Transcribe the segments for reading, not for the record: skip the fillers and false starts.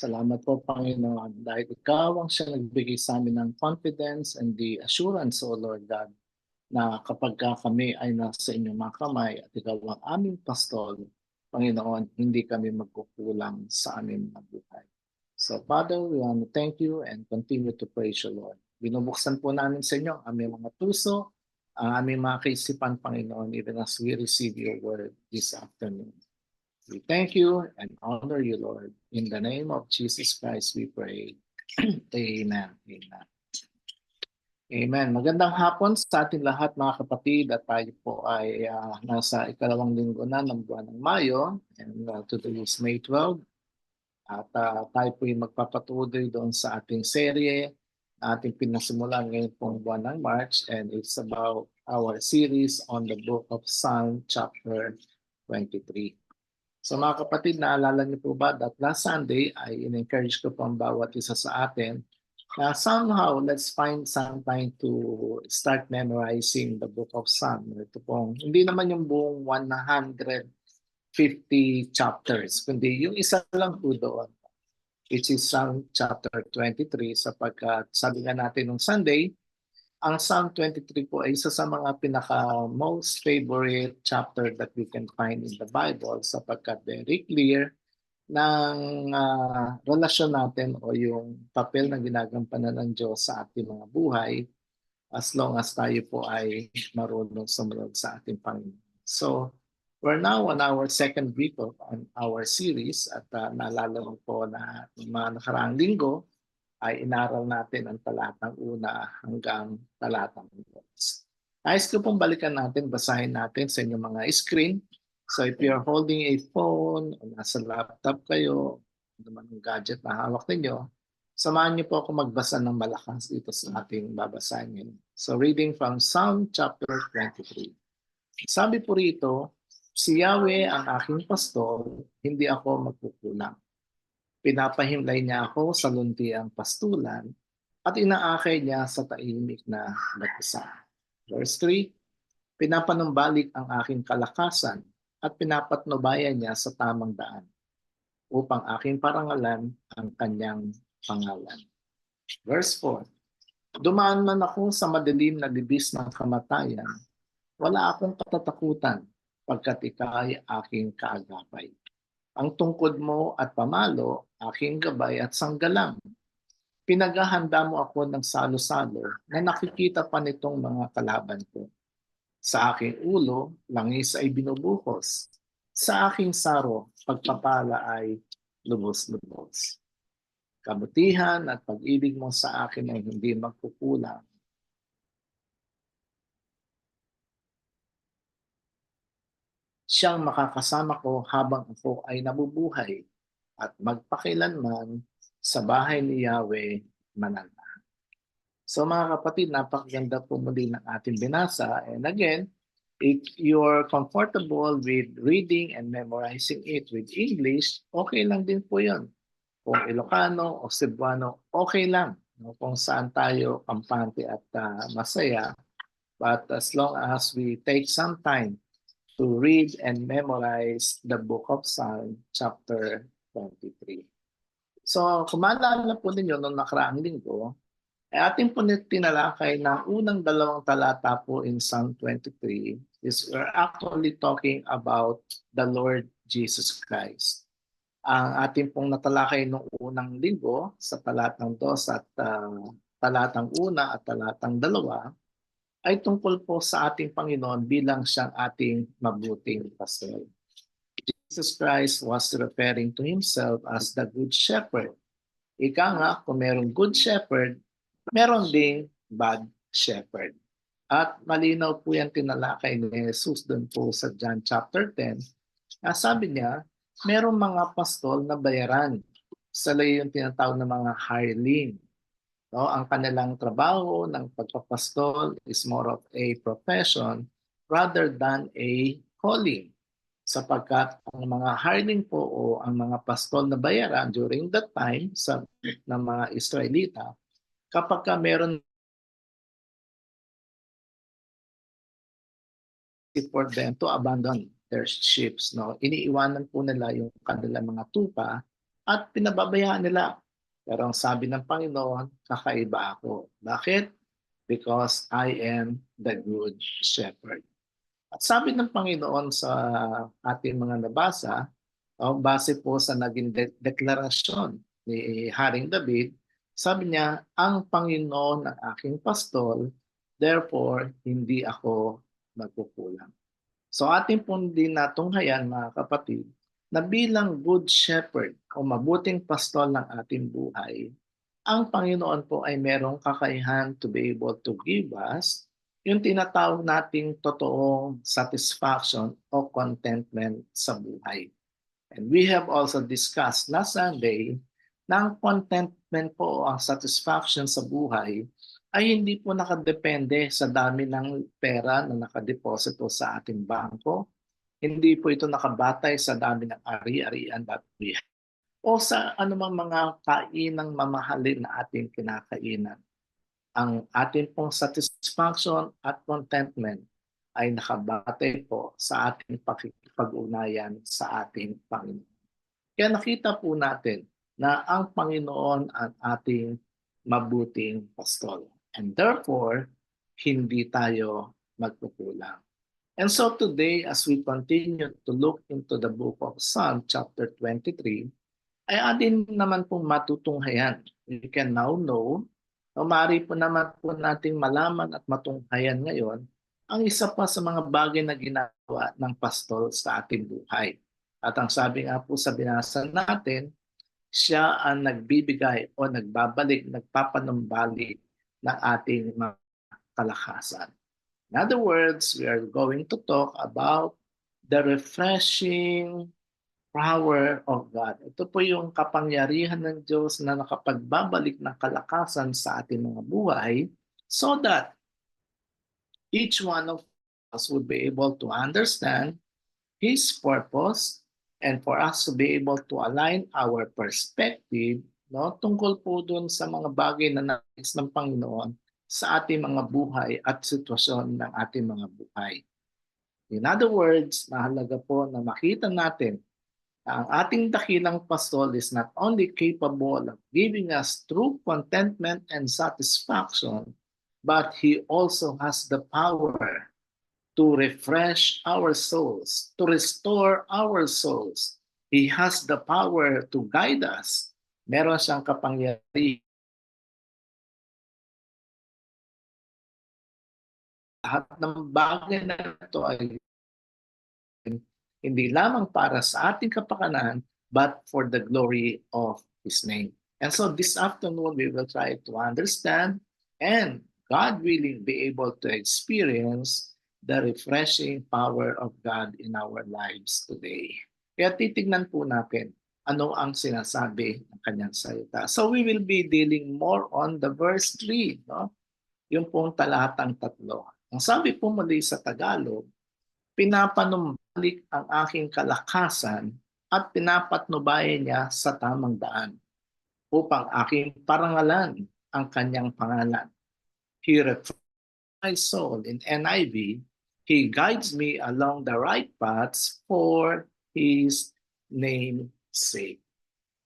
Salamat po, Panginoon, dahil Ikaw ang siyang nagbigay sa amin ng confidence and the assurance, O Lord God, na kapag kami ay nasa inyong mga kamay at Ikaw ang aming pastol, Panginoon, hindi kami magkukulang sa aming mga buhay. So, Father, we want to thank you and continue to praise you, Lord. Binubuksan po namin sa inyo ang aming mga puso, ang aming mga kaisipan, Panginoon, even as we receive your word this afternoon. We thank you and honor you, Lord. In the name of Jesus Christ, we pray. Amen. Amen. Amen. Magandang hapon sa ating lahat, mga kapatid. At tayo po ay nasa ikalawang linggo na ng buwan ng Mayo. And today is May 12. At tayo po ay magpapatuloy doon sa ating serye na ating pinasimulan ngayon pong buwan ng March. And it's about our series on the book of Psalm chapter 23. So mga kapatid, naalala niyo po ba that last Sunday ay in-encourage ko po ang bawat isa sa atin na somehow let's find some time to start memorizing the book of Psalm. Ito pong, hindi naman yung buong 150 chapters, kundi yung isa lang po doon, which is Psalm chapter 23, sapagkat sabi nga natin nung Sunday, ang Psalm 23 po ay isa sa mga pinaka-most favorite chapter that we can find in the Bible sapagkat very clear ng relasyon natin o yung papel na ginagampanan ng Diyos sa ating mga buhay as long as tayo po ay marunong sumunod sa ating Panginoon. So, we're now on our second week of our series at naalala mo po na mga nakaraang linggo, ay inaral natin ang talatang una hanggang talatang 2. Nais ko pong balikan natin, basahin natin sa inyong mga screen. So if you're holding a phone, o nasa laptop kayo, ano man ang gadget na hawak ninyo, samahan niyo po ako magbasa ng malakas dito sa ating babasahin ngayon. So reading from Psalm chapter 23. Sabi po rito, si Yahweh ang aking pastor, hindi ako magkukulang. Pinapahimlay niya ako sa luntiang pastulan at inaakay niya sa tahimik na mag-isa. Verse 3, pinapanumbalik ang aking kalakasan at pinapatnubayan niya sa tamang daan upang aking parangalan ang kanyang pangalan. Verse 4, dumaan man ako sa madilim na libis ng kamatayan, wala akong katatakutan pagkat ikaw ay aking kaagapay. Ang tungkod mo at pamalo, aking gabay at sanggalang. Pinaghahanda mo ako ng salo-salo na nakikita pa nitong mga kalaban ko. Sa aking ulo, langis ay binubuhos. Sa aking saro, pagpapala ay lubos-lubos. Kabutihan at pag-ibig mo sa akin ay hindi magkukulang. Siyang makakasama ko habang ako ay nabubuhay at magpakilanman sa bahay ni Yahweh mananahan. So mga kapatid, napakaganda po muli ng ating binasa. And again, if you're comfortable with reading and memorizing it with English, okay lang din po yun. Kung Ilocano o Cebuano, okay lang. No? Kung saan tayo kampante at masaya. But as long as we take some time to read and memorize the book of Psalm chapter 23. So, kung maalala po ninyo noong nakaraang linggo, ay ating po tinalakay na unang dalawang talata po in Psalm 23 is we're actually talking about the Lord Jesus Christ. Ang ating pong natalakay noong unang linggo sa talatang 2 at talatang 1 at talatang 2 ay tungkol po sa ating Panginoon bilang siyang ating mabuting pastor. Jesus Christ was referring to himself as the Good Shepherd. Ika nga, kung merong Good Shepherd, meron ding Bad Shepherd. At malinaw po yan tinalakay ni Jesus doon po sa John chapter 10. Sabi niya, merong mga pastol na bayaran. Sila yung tinatawag na mga hireling. No, ang kanilang trabaho ng pagpapastol is more of a profession rather than a calling. Sapagkat ang mga hireling po o ang mga pastol na bayaran during that time sa ng mga Israelita, kapag ka meron for them to abandon their ships, no, iniiwanan po nila yung kanilang mga tupa at pinababayaan nila. Pero ang sabi ng Panginoon, kakaiba ako. Bakit? Because I am the good shepherd. At sabi ng Panginoon sa ating mga nabasa, base po sa naging deklarasyon ni Haring David, sabi niya, ang Panginoon ang aking pastol, therefore hindi ako magkukulang. So ating pong din natunghayan mga kapatid, na bilang good shepherd o mabuting pastol ng ating buhay, ang Panginoon po ay merong kakayahan to be able to give us yung tinatawag nating totoong satisfaction o contentment sa buhay. And we have also discussed last Sunday na ang contentment po o ang satisfaction sa buhay ay hindi po nakadepende sa dami ng pera na nakadeposito sa ating bangko. Hindi po ito nakabatay sa dami ng ari-arian that we have o sa anumang mga kainang mamahalin na ating kinakainan. Ang ating pong satisfaction at contentment ay nakabatay po sa ating pakikipag-ugnayan sa ating Panginoon. Kaya nakita po natin na ang Panginoon ang ating mabuting pastol. And therefore, hindi tayo magkukulang. And so today, as we continue to look into the book of Psalm chapter 23, ay atin naman pong matutunghayan. We can now know, o maaari po naman po nating malaman at matunghayan ngayon, ang isa pa sa mga bagay na ginagawa ng pastol sa ating buhay. At ang sabi nga po sa binasa natin, siya ang nagbibigay o nagbabalik, nagpapanumbalik ng ating mga kalakasan. In other words, we are going to talk about the refreshing power of God. Ito po yung kapangyarihan ng Diyos na nakapagbabalik ng kalakasan sa ating mga buhay so that each one of us would be able to understand His purpose and for us to be able to align our perspective tungkol po dun sa mga bagay na nais ng Panginoon sa ating mga buhay at sitwasyon ng ating mga buhay. In other words, mahalaga po na makita natin ang ating dakilang pastol is not only capable of giving us true contentment and satisfaction, but He also has the power to refresh our souls, to restore our souls. He has the power to guide us. Meron siyang kapangyarihan. Lahat ng bagay na ito ay hindi lamang para sa ating kapakanan, but for the glory of His name. And so this afternoon, we will try to understand and God willing be able to experience the refreshing power of God in our lives today. Kaya titignan po natin ano ang sinasabi ng kanyang salita. So we will be dealing more on the verse 3, yung pong talatang 3. Ang sabi po muli sa Tagalog, pinapanumbalik ang aking kalakasan at pinapatnubayan niya sa tamang daan upang aking parangalan ang kanyang pangalan. He refreshes my soul in NIV. He guides me along the right paths for His name's sake.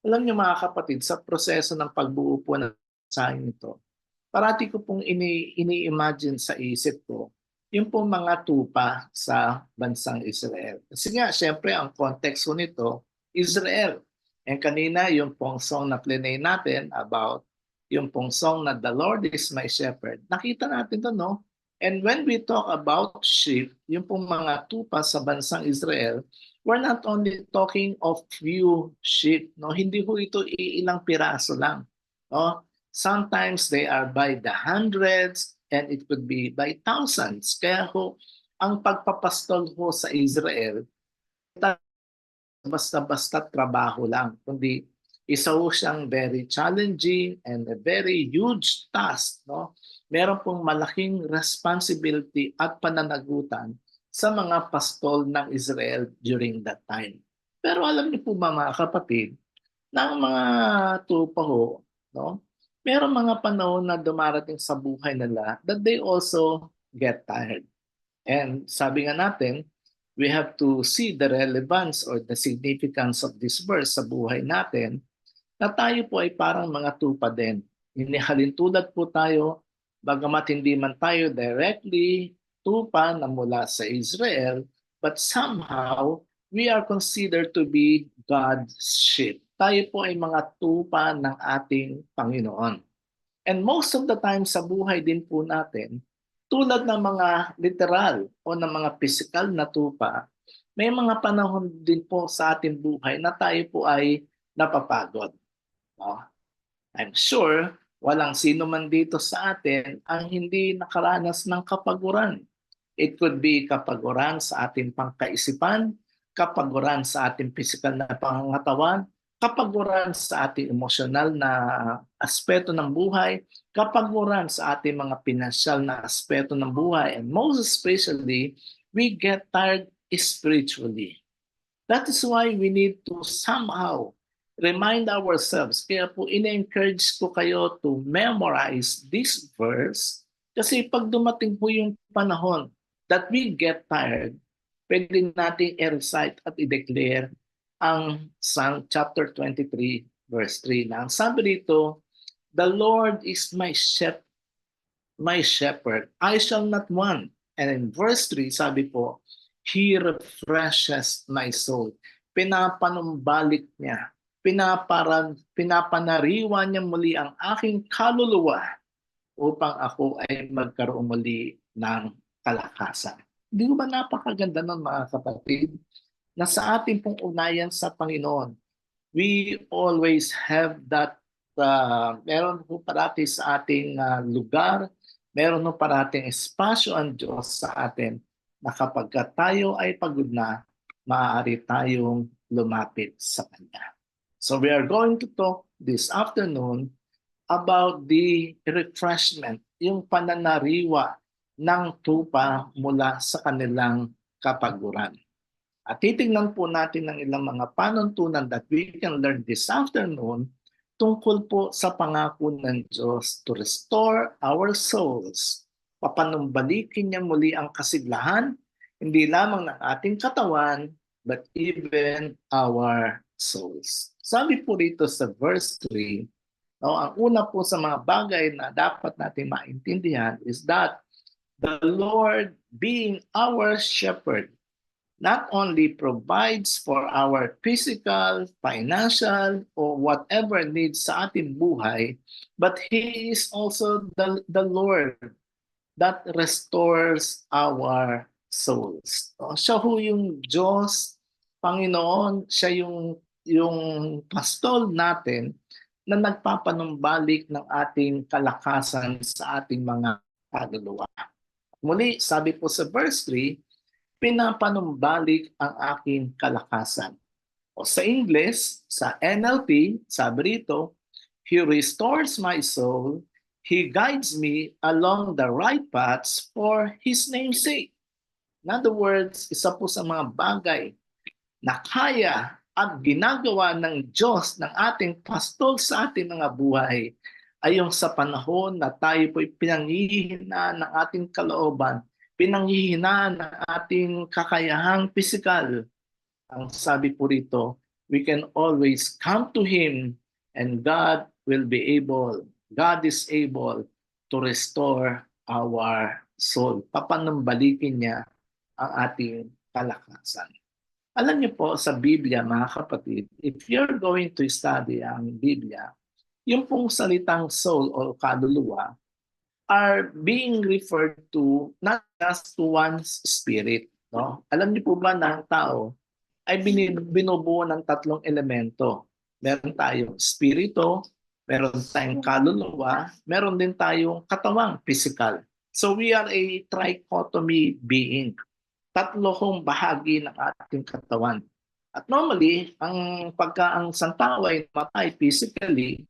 Alam niyo mga kapatid, sa proseso ng pagbuo po ng mensahe ito, parati ko pong ini-imagine sa isip ko yung pong mga tupa sa bansang Israel. Kasi nga, syempre, ang context nito, Israel. And kanina, yung pong song na plinay natin about yung pong song na The Lord is my shepherd, nakita natin to, no? And when we talk about sheep, yung pong mga tupa sa bansang Israel, we're not only talking of few sheep, no? Hindi ho ito ilang piraso lang, no? Sometimes they are by the hundreds and it could be by thousands. Kaya ho, ang pagpapastol ho sa Israel, basta-basta trabaho lang, kundi isa ho siyang very challenging and a very huge task. No? Meron pong malaking responsibility at pananagutan sa mga pastol ng Israel during that time. Pero alam niyo po ba mga kapatid, na ang mga tupa ho, no? Merong mga panahon na dumarating sa buhay nila that they also get tired. And sabi nga natin, we have to see the relevance or the significance of this verse sa buhay natin na tayo po ay parang mga tupa din. Inihalintulad po tayo, bagamat hindi man tayo directly tupa na mula sa Israel, but somehow we are considered to be God's sheep. Tayo po ay mga tupa ng ating Panginoon. And most of the time sa buhay din po natin, tulad ng mga literal o ng mga physical na tupa, may mga panahon din po sa ating buhay na tayo po ay napapagod. No? I'm sure walang sino man dito sa atin ang hindi nakaranas ng kapaguran. It could be kapaguran sa ating pangkaisipan, kapaguran sa ating physical na pangangatawan, kapaguran sa ating emosyonal na aspeto ng buhay, kapaguran sa ating mga pinansyal na aspeto ng buhay, and most especially, we get tired spiritually. That is why we need to somehow remind ourselves. Kaya po ina-encourage ko kayo to memorize this verse kasi pag dumating po yung panahon that we get tired, pwede natin i-recite at i-declare ang Psalm chapter 23 verse 3 na. Ang sabi dito, the Lord is my shepherd, I shall not want. And in verse 3, sabi po, He refreshes my soul. Pinapanumbalik niya, pinapanariwa niya muli ang aking kaluluwa upang ako ay magkaroon muli ng kalakasan. Hindi ba napakaganda ng mga kapatid na sa ating pong unayan sa Panginoon, we always have that, meron po parati sa ating lugar, meron po parating espasyo ang Diyos sa atin na kapag tayo ay pagod na, maaari tayong lumapit sa Kanya. So we are going to talk this afternoon about the refreshment, yung pananariwa ng tupa mula sa kanilang kapaguran. At titingnan po natin ng ilang mga panuntunan that we can learn this afternoon tungkol po sa pangako ng Diyos to restore our souls. Papanumbalikin niya muli ang kasiglahan, hindi lamang ng ating katawan, but even our souls. Sabi po rito sa verse 3, no, ang una po sa mga bagay na dapat natin maintindihan is that the Lord being our shepherd not only provides for our physical, financial, or whatever needs sa ating buhay, but He is also the Lord that restores our souls. Siya ho yung Diyos, Panginoon, siya yung pastol natin na nagpapanumbalik ng ating kalakasan sa ating mga kaluluwa. Muli, sabi po sa verse 3, pinapanumbalik ang aking kalakasan. O sa English, sa NLT, sabi rito, He restores my soul, He guides me along the right paths for His name's sake. In other words, isa po sa mga bagay na kaya at ginagawa ng Diyos ng ating pastol sa ating mga buhay ay yung sa panahon na tayo po'y pinanghihinaan ng ating kalooban, pinanghihinaan ng ating kakayahang pisikal. Ang sabi po rito, we can always come to Him and God is able to restore our soul. Papanumbalikin niya ang ating kalakasan. Alam niyo po sa Biblia, mga kapatid, if you're going to study ang Biblia, yung pong salitang soul o kaluluwa are being referred to not just to one's spirit. No? Alam niyo po ba na ang tao ay binubuo ng tatlong elemento? Meron tayong spirito, meron tayong kaluluwa, meron din tayong katawang physical. So we are a trichotomy being. Tatlo hong bahagi ng ating katawan. At normally, ang isang tao ay namatay physically,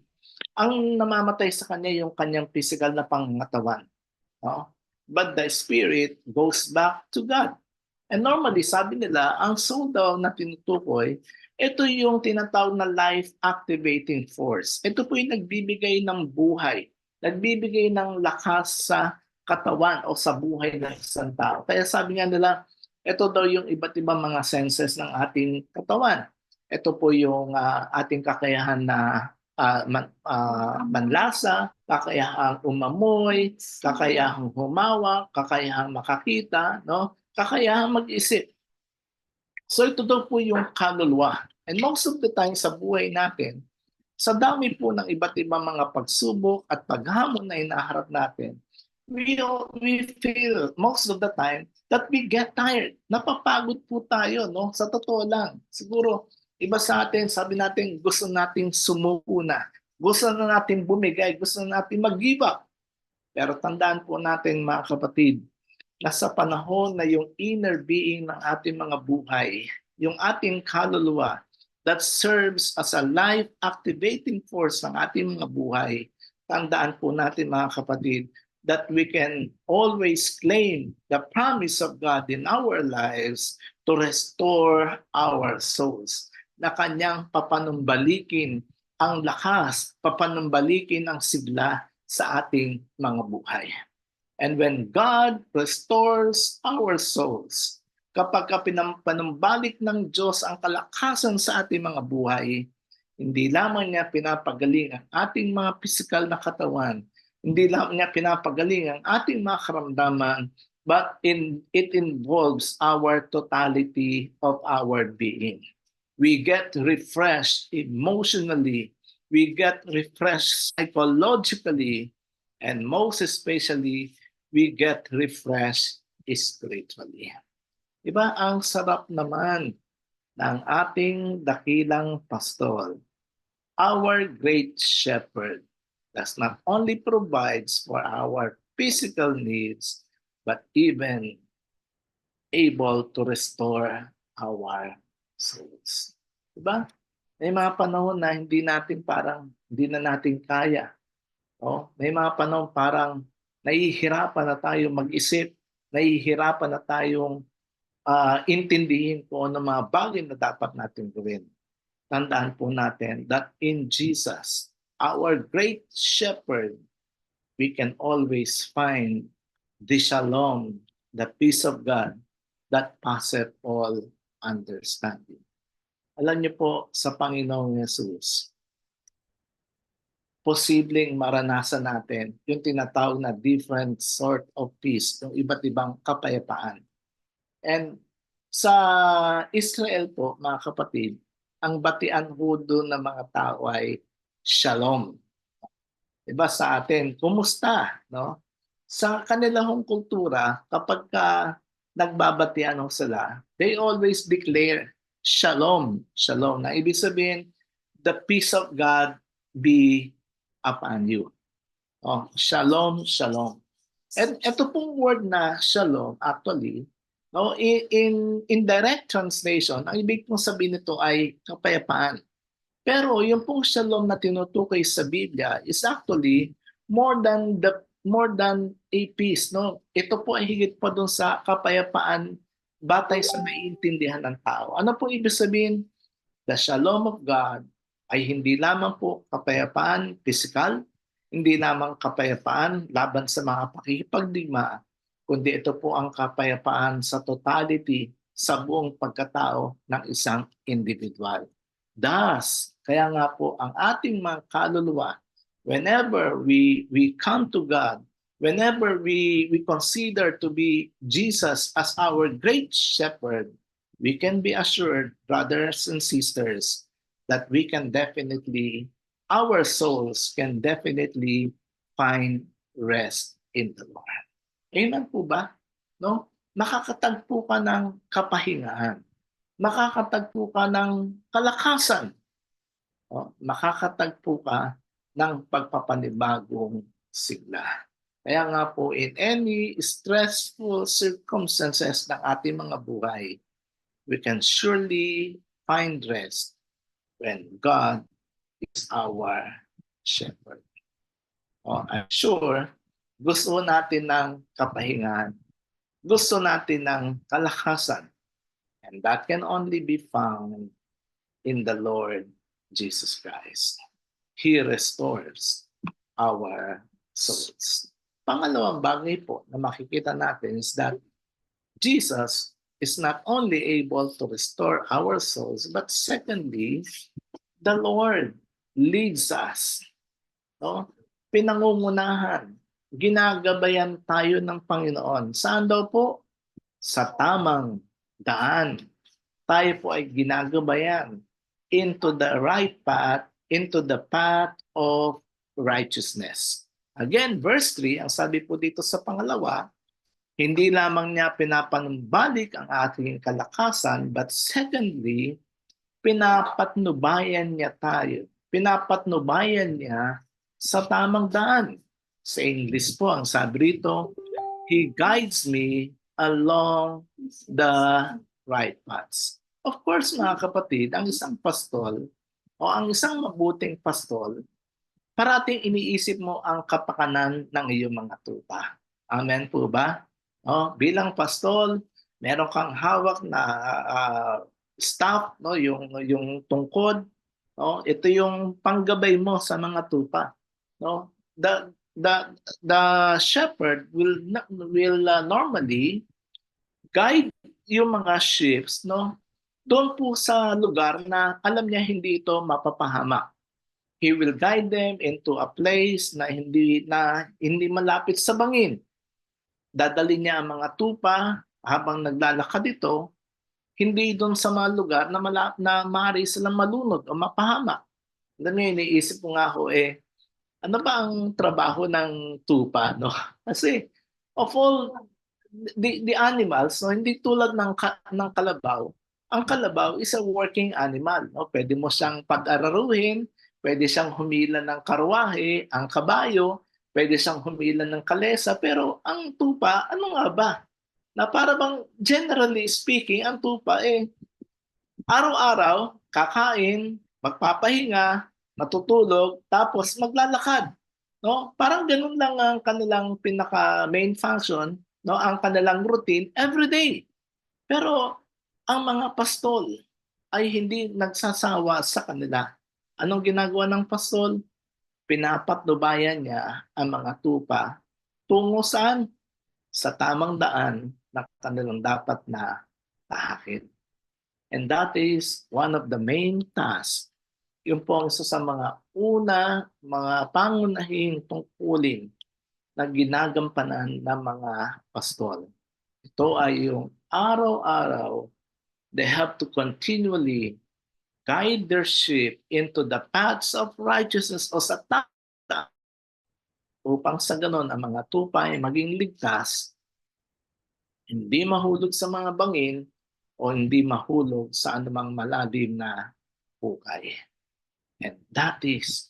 ang namamatay sa kanya yung kanyang physical na pangangatawan. No? But the spirit goes back to God. And normally, sabi nila, ang soul daw na tinutukoy, ito yung tinatawag na life-activating force. Ito po yung nagbibigay ng buhay, nagbibigay ng lakas sa katawan o sa buhay ng isang tao. Kaya sabi nga nila, ito daw yung iba't ibang mga senses ng ating katawan. Ito po yung ating kakayahan na manlasa, kakayahang umamoy, kakayahang humawak, kakayahang makakita, no? Kakayahang mag-isip. So ito daw po yung kaluluwa. And most of the time sa buhay natin, sa dami po ng iba't ibang mga pagsubok at paghamon na inaharap natin, we feel most of the time that we get tired. Napapagod po tayo, no? Sa totoo lang. Siguro, iba sa atin, sabi natin, gusto natin sumuko na. Gusto na natin bumigay. Gusto na natin mag-give up. Pero tandaan po natin, mga kapatid, na sa panahon na yung inner being ng ating mga buhay, yung ating kaluluwa, that serves as a life-activating force ng ating mga buhay, tandaan po natin mga kapatid, that we can always claim the promise of God in our lives to restore our souls. Na kanyang papanumbalikin ang lakas, papanumbalikin ang sigla sa ating mga buhay. And when God restores our souls, kapag panumbalik ng Diyos ang kalakasan sa ating mga buhay, hindi lamang niya pinapagaling ang ating mga pisikal na katawan, hindi lamang niya pinapagaling ang ating mga karamdaman, but it involves our totality of our being. We get refreshed emotionally, we get refreshed psychologically, and most especially, we get refreshed spiritually. Diba? Ang sarap naman ng ating dakilang pastor. Our great shepherd does not only provides for our physical needs, but even able to restore our souls. Diba? May mga panahon na hindi na natin kaya. Oh, may mga panahon parang nahihirapan na tayo mag-isip, nahihirapan na tayong intindihin kung ano mga bagay na dapat natin gawin. Tandaan po natin that in Jesus, our great shepherd, we can always find the shalom, the peace of God that passeth all understanding. Alam niyo po, sa Panginoong Yesus, posibleng maranasan natin yung tinatawag na different sort of peace, yung iba't ibang kapayapaan. And sa Israel po, mga kapatid, ang batian po doon ng mga tao ay shalom. Diba sa atin, kumusta? No? Sa kanilang kultura, kapag nagbabatian sila, they always declare shalom, shalom. Na ibig sabihin, the peace of God be upon you. Oh, shalom, shalom. And ito pong word na shalom, actually, no, in direct translation, ang ibig pong sabihin nito ay kapayapaan. Pero yung pong shalom na tinutukoy sa Biblia is actually more than a peace, no? Ito po ay higit pa doon sa kapayapaan batay sa naiintindihan ng tao. Ano po ibig sabihin? The shalom of God ay hindi lamang po kapayapaan physical, hindi lamang kapayapaan laban sa mga pakikipagdigma, kundi ito po ang kapayapaan sa totality sa buong pagkatao ng isang individual. Thus, kaya nga po ang ating mga kaluluwa, whenever we come to God, whenever we consider to be Jesus as our great shepherd, we can be assured, brothers and sisters, that we can definitely, our souls can definitely find rest in the Lord. Amen po ba? No? Makakatagpo ka ng kapahingahan. Makakatagpo ka ng kalakasan. No? Makakatagpo ka ng pagpapanibagong sigla. Kaya nga po, in any stressful circumstances ng ating mga buhay, we can surely find rest when God is our shepherd. I'm sure gusto natin ng kapahingahan. Gusto natin ng kalakasan. And that can only be found in the Lord Jesus Christ. He restores our souls. Pangalawang bagay po na makikita natin is that Jesus is not only able to restore our souls, but secondly, the Lord leads us, no? Pinangungunahan, ginagabayan tayo ng Panginoon. Saan daw po? Sa tamang daan. Tayo po ay ginagabayan into the right path, into the path of righteousness. Again, verse 3, ang sabi po dito sa pangalawa, hindi lamang niya pinapanumbalik ang ating kalakasan, but secondly, pinapatnubayan niya tayo. Pinapatnubayan niya sa tamang daan. Sa English po, ang sabi rito, He guides me along the right paths. Of course, mga kapatid, ang isang pastol o ang isang mabuting pastol, parating iniisip mo ang kapakanan ng iyong mga tupa. Amen po ba? Bilang pastol, meron kang hawak na staff, no, yung tungkod, no, ito yung panggabay mo sa mga tupa, no. The shepherd will normally guide yung mga sheep, no, doon po sa lugar na alam niya hindi ito mapapahamak. He will guide them into a place na hindi malapit sa bangin. Dadalhin niya ang mga tupa habang naglalakad ito, hindi doon sa mga lugar na maaari silang malunod o mapahamak. Alam niyo, iniisip ko nga ho, ano ba ang trabaho ng tupa, no? Kasi of all the animals, no, hindi tulad ng kalabaw. Ang kalabaw is a working animal, no? Pwede mo siyang pag-araruhin, pwede siyang humila ng karwahe, ang kabayo, pwede siyang humila ng kalesa, pero ang tupa, ano nga ba? Na para bang generally speaking, ang tupa araw-araw kakain, magpapahinga, matutulog, tapos maglalakad. No? Parang ganun lang ang kanilang pinaka main function, no? Ang kanilang routine every day. Pero ang mga pastol ay hindi nagsasawa sa kanila. Anong ginagawa ng pastol? Pinapatnubayan niya ang mga tupa tungo saan? Sa tamang daan na kanilang dapat na tahakin. And that is one of the main tasks. Yung po ang isa sa mga mga pangunahing tungkulin na ginagampanan ng mga pastol. Ito ay yung araw-araw, they have to continually guide their sheep into the paths of righteousness o sa tama upang sa ganon ang mga tupa ay maging ligtas, hindi mahulog sa mga bangin o hindi mahulog sa anumang malalim na hukay. And that is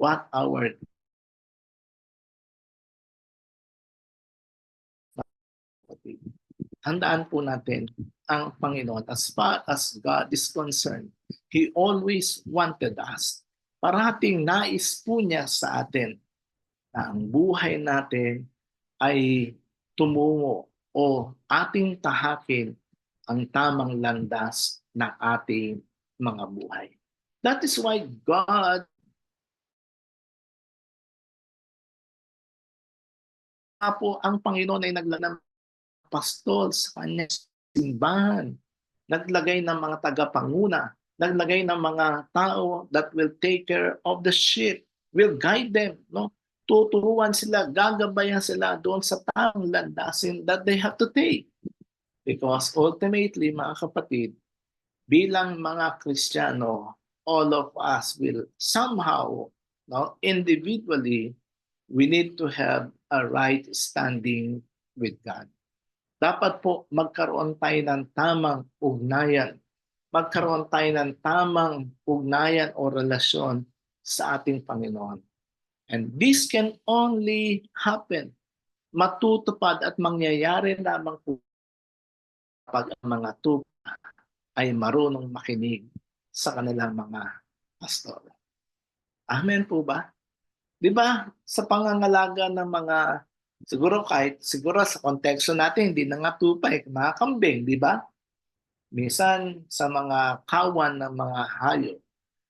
what our handaan po natin ang Panginoon. As far as God is concerned, He always wanted us. Parating nais po niya sa atin na ang buhay natin ay tumungo o ating tahakin ang tamang landas ng ating mga buhay. That is why God po ang Panginoon ay naglagay ng pastol sa kanyang simbahan. Naglagay ng mga tagapanguna, naglagay ng mga tao that will take care of the sheep, will guide them, no? Tuturuan sila, gagabayan sila doon sa tamang landasin that they have to take. Because ultimately, mga kapatid, bilang mga Kristiyano, all of us will somehow, no, individually, we need to have a right standing with God. Dapat po magkaroon tayo ng tamang ugnayan. Magkaroon tayo ng tamang ugnayan o relasyon sa ating Panginoon. And this can only happen, matutupad at mangyayari lamang po kapag ang mga tupa ay marunong makinig sa kanilang mga pastor. Amen po ba? Di ba sa pangangalaga ng mga, siguro sa konteksto natin, hindi na nga tupa, mga kambing, di ba? Minsan sa mga kawan ng mga hayop,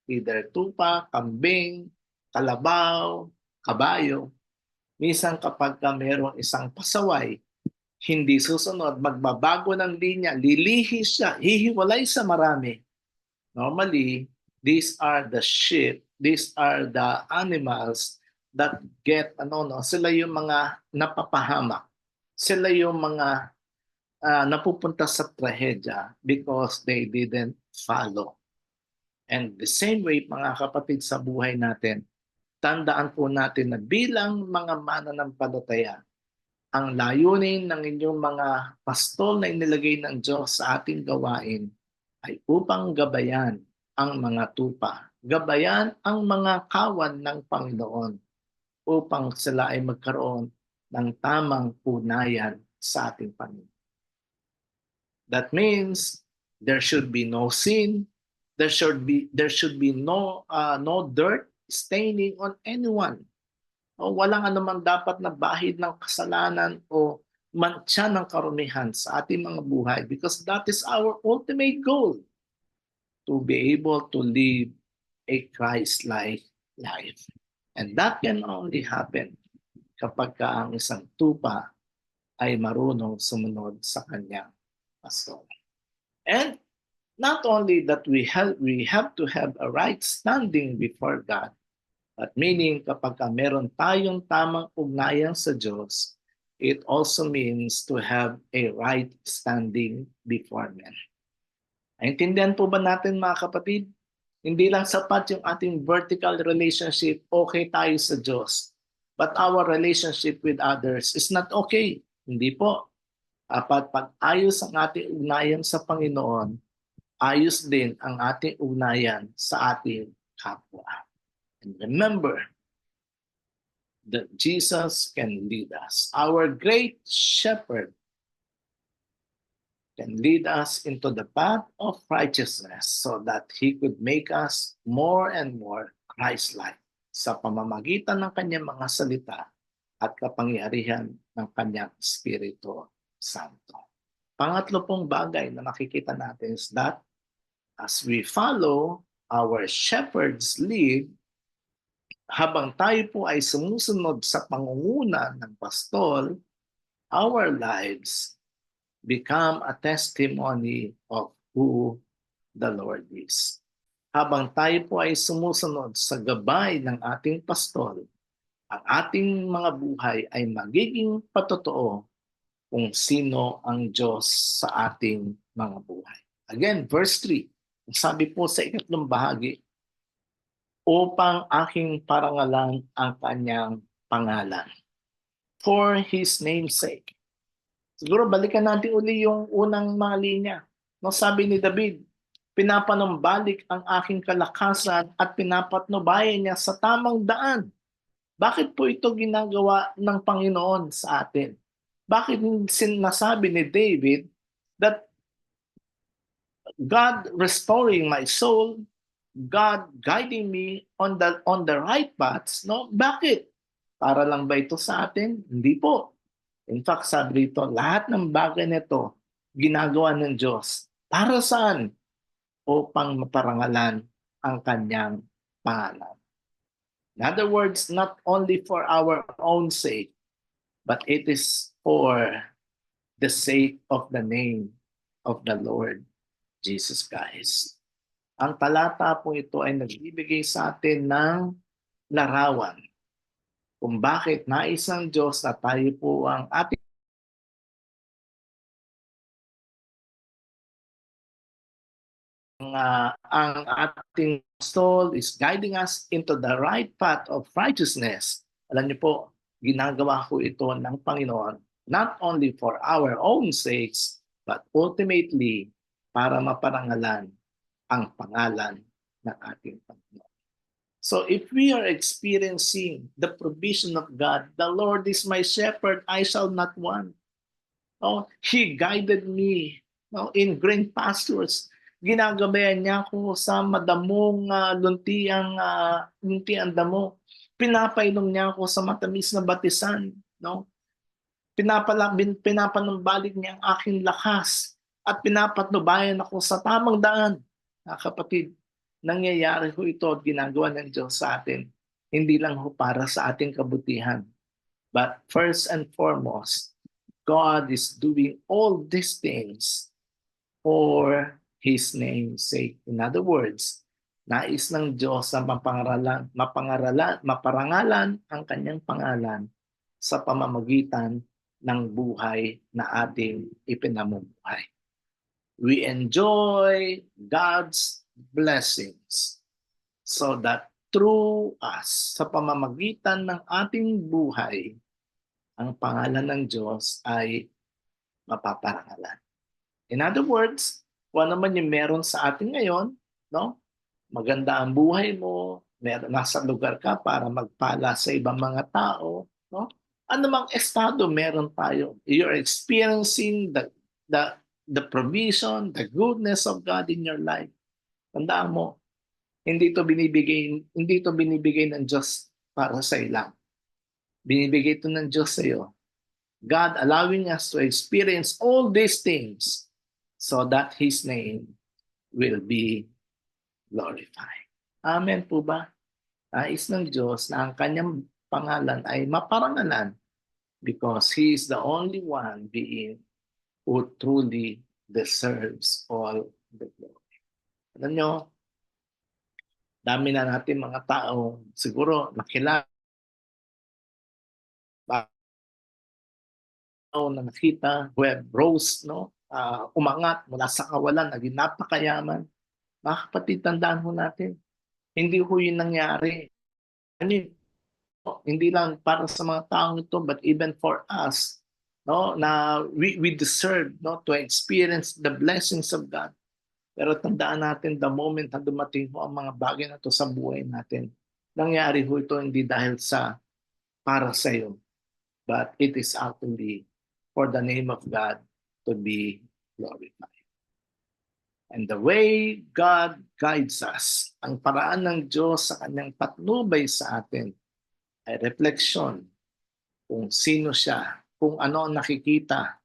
either tupa, kambing, kalabaw, kabayo, minsan kapag mayroong isang pasaway, hindi susunod, magbabago ng linya, lilihis siya, hihiwalay sa marami. Normally, these are the sheep these are the animals that get, sila yung mga napapahamak. Sila yung mga napupunta sa trahedya because they didn't follow. And the same way, mga kapatid, sa buhay natin, tandaan po natin na bilang mga mananampalataya, ang layunin ng inyong mga pastol na inilagay ng Diyos sa ating gawain ay upang gabayan ang mga tupa, gabayan ang mga kawan ng Panginoon upang sila ay magkaroon ng tamang punayan sa ating Panginoon. That means there should be no sin, there should be no dirt staining on anyone. O walang anumang dapat na bahid ng kasalanan o mantsa ng karumihan sa ating mga buhay, because that is our ultimate goal, to be able to live a Christ-like life. And that can only happen kapag ang isang tupa ay marunong sumunod sa kanyang pastor. And not only that we have to have a right standing before God, but meaning kapag meron tayong tamang ugnayan sa Diyos, it also means to have a right standing before men. Naintindihan po ba natin, mga kapatid? Hindi lang sapat yung ating vertical relationship, okay tayo sa Diyos. But our relationship with others is not okay. Hindi po. Dapat pag ayos ang ating ugnayan sa Panginoon, ayos din ang ating ugnayan sa ating kapwa. And remember that Jesus can lead us. Our great shepherd can lead us into the path of righteousness so that he could make us more and more Christ-like sa pamamagitan ng kanyang mga salita at kapangyarihan ng kanyang Espiritu Santo. Pangatlo pong bagay na nakikita natin is that as we follow our shepherd's lead, habang tayo po ay sumusunod sa pangunguna ng pastol, our lives become a testimony of who the Lord is. Habang tayo po ay sumusunod sa gabay ng ating pastol, ang ating mga buhay ay magiging patotoo kung sino ang Diyos sa ating mga buhay. Again, verse 3, sabi po sa ikatlong bahagi, upang aking parangalan ang kanyang pangalan, for His name's sake. Siguro balikan natin uli yung unang mga linya. No, sabi ni David, pinapanumbalik ang aking kalakasan at pinapatnubayan niya sa tamang daan. Bakit po ito ginagawa ng Panginoon sa atin? Bakit sinasabi ni David that God restoring my soul, God guiding me on the right paths, no? Bakit? Para lang ba ito sa atin? Hindi po. In fact, sabi dito, lahat ng bagay nito ginagawa ng Diyos. Para saan? Upang maparangalan ang kanyang pangalan. In other words, not only for our own sake, but it is for the sake of the name of the Lord Jesus Christ. Ang talata po ito ay nagbibigay sa atin ng larawan kung bakit nais ng Diyos na tayo po ang ating ang ating soul is guiding us into the right path of righteousness. Alam niyo po, ginagawa ko ito ng Panginoon not only for our own sakes, but ultimately para maparangalan ang pangalan ng ating Panginoon. So if we are experiencing the provision of God, the Lord is my shepherd, I shall not want. Oh, He guided me in green pastures. Ginagabayan niya ako sa madamong luntiang damo. Pinapainom niya ako sa matamis na batisan. No? Pinapanumbalik niya ang aking lakas at pinapatnubayan ako sa tamang daan. Kapatid, nangyayari ho ito at ginagawa ng Diyos sa atin. Hindi lang ho para sa ating kabutihan. But first and foremost, God is doing all these things for His name's sake. In other words, Nais ng Diyos na maparangalan ang kanyang pangalan sa pamamagitan ng buhay na ating ipinamumuhay. We enjoy God's blessings so that through us, sa pamamagitan ng ating buhay, ang pangalan ng Diyos ay mapaparangalan. In other words, kung ano man yung meron sa atin ngayon, no? Maganda ang buhay mo, nasa lugar ka para magpala sa ibang mga tao, no? Ano mang estado meron tayo, you're experiencing the provision, the goodness of God in your life. Tandaan mo, hindi to binibigay ng Diyos para sa ilang. Binibigay ito ng Diyos sa iyo. God allowing us to experience all these things so that His name will be glorified. Amen po ba? Nais ng Diyos na ang kanyang pangalan ay maparangalan because He is the only one being who truly deserves all the glory. Alam nyo, dami na natin mga tao siguro nakilala na nakita, who have rose, no? Umangat mula sa kawalan, naging napakayaman. Mga kapatid, tandaan ho natin, hindi ho yun nangyari. Hindi lang para sa mga taong ito, but even for us, no, na we deserve, no, to experience the blessings of God. Pero tandaan natin, the moment na dumating ho ang mga bagay na ito sa buhay natin, nangyari ho ito hindi dahil sa para sa iyo, but it is actually for the name of God to be glorified. And the way God guides us, ang paraan ng Diyos sa kanyang patnubay sa atin, ay refleksyon kung sino siya, kung ano ang nakikita,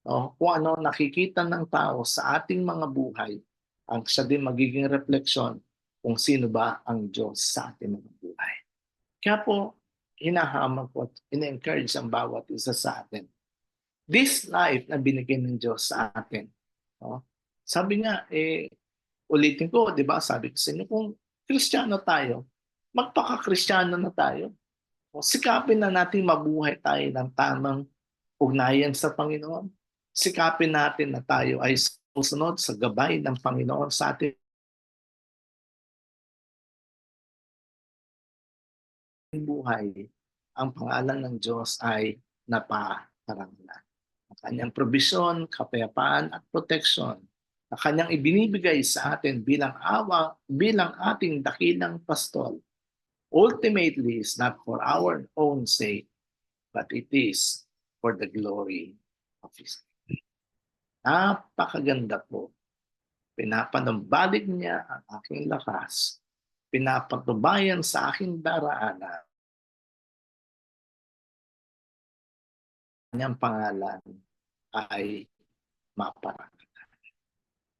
no? Kung ano ang nakikita ng tao sa ating mga buhay, ang siya din magiging refleksyon kung sino ba ang Diyos sa ating mga buhay. Kaya po, hinahamon ko at ina-encourage ang bawat isa sa atin. This life na binigay ng Diyos sa atin, no? Sabi nga, ulitin ko, di ba? Sabi ko sa inyo, kung Kristiyano tayo, magpaka-Kristiyano na tayo. Sikapin na natin mabuhay tayo ng tamang ugnayan sa Panginoon. Sikapin natin na tayo ay susunod sa gabay ng Panginoon sa ating buhay. Ang pangalan ng Diyos ay napaparangalan. Ang kanyang probisyon, kapayapaan at proteksyon na kanyang ibinibigay sa atin bilang ating dakilang pastol, ultimately is not for our own sake, but it is for the glory of His name. Napakaganda po. Pinapanumbalik niya ang aking lakas. Pinapatubayan sa aking daraanan. Kanyang pangalan ay maparangalan.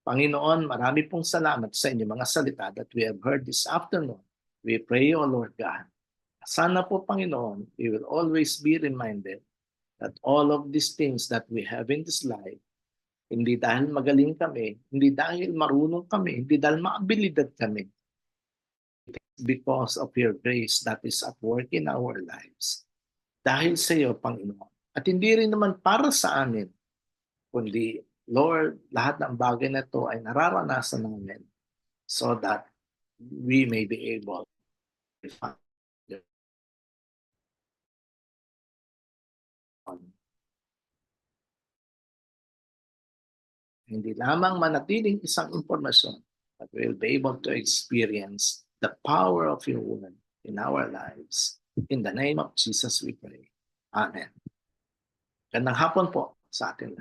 Panginoon, marami pong salamat sa inyo mga salita that we have heard this afternoon. We pray, O Lord God, sana po, Panginoon, we will always be reminded that all of these things that we have in this life, hindi dahil magaling kami, hindi dahil marunong kami, hindi dahil maabilidad kami, because of your grace that is at work in our lives. Dahil sa iyo, Panginoon. At hindi rin naman para sa amin, kundi, Lord, lahat ng bagay na ito ay nararanasan namin so that we may be able to find hindi lamang manatiling isang impormasyon, but we'll be able to experience the power of your word in our lives. In the name of Jesus we pray. Amen. Gandang hapon po sa atin.